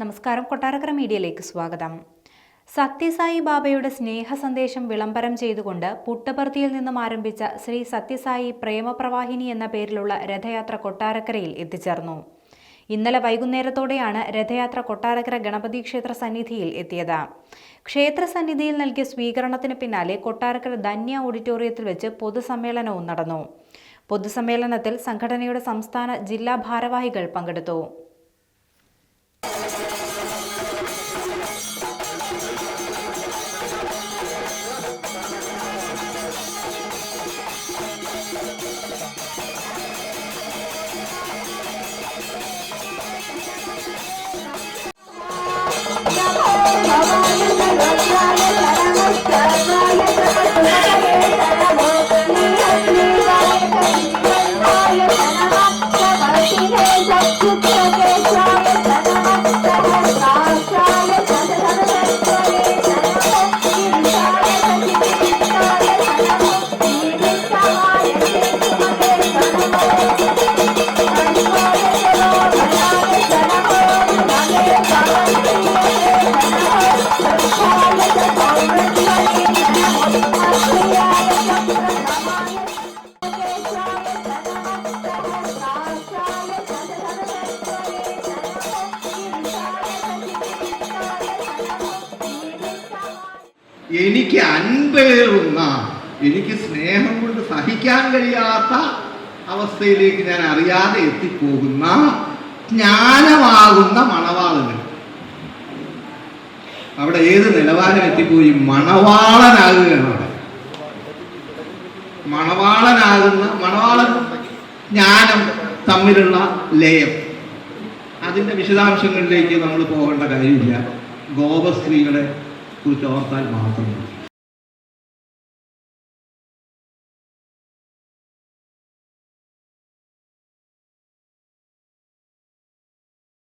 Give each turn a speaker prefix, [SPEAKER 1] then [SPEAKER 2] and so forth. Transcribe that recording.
[SPEAKER 1] നമസ്കാരം. കൊട്ടാരക്കര മീഡിയയിലേക്ക് സ്വാഗതം. സത്യസായി ബാബയുടെ സ്നേഹ സന്ദേശം വിളംബരം ചെയ്തുകൊണ്ട് പുട്ടപർത്തിയിൽ നിന്നും ആരംഭിച്ച ശ്രീ സത്യസായി പ്രേമപ്രവാഹിനി എന്ന പേരിലുള്ള രഥയാത്ര കൊട്ടാരക്കരയിൽ എത്തിച്ചേർന്നു. ഇന്നലെ വൈകുന്നേരത്തോടെയാണ് രഥയാത്ര കൊട്ടാരക്കര ഗണപതി ക്ഷേത്ര സന്നിധിയിൽ എത്തിയത്. ക്ഷേത്ര സന്നിധിയിൽ നൽകിയ സ്വീകരണത്തിന് പിന്നാലെ കൊട്ടാരക്കര ധന്യ ഓഡിറ്റോറിയത്തിൽ വെച്ച് പൊതുസമ്മേളനവും നടന്നു. പൊതുസമ്മേളനത്തിൽ സംഘടനയുടെ സംസ്ഥാന ജില്ലാ ഭാരവാഹികൾ പങ്കെടുത്തു.
[SPEAKER 2] എനിക്ക് അൻപേറുന്ന, എനിക്ക് സ്നേഹം കൊണ്ട് സഹിക്കാൻ കഴിയാത്ത അവസ്ഥയിലേക്ക് ഞാൻ അറിയാതെ എത്തിപ്പോകുന്ന ജ്ഞാനമാകുന്ന മണവാളന്. അവിടെ ഏത് നിലവാരം എത്തിപ്പോയി? മണവാളനാകുകയാണ്. അവിടെ മണവാളൻ ജ്ഞാനം തമ്മിലുള്ള ലയം. അതിന്റെ വിശദാംശങ്ങളിലേക്ക് നമ്മൾ പോകേണ്ട കാര്യമില്ല. ഗോപസ്ത്രീകളെ കുറിച്ച് ഓർത്താൽ മാത്രം.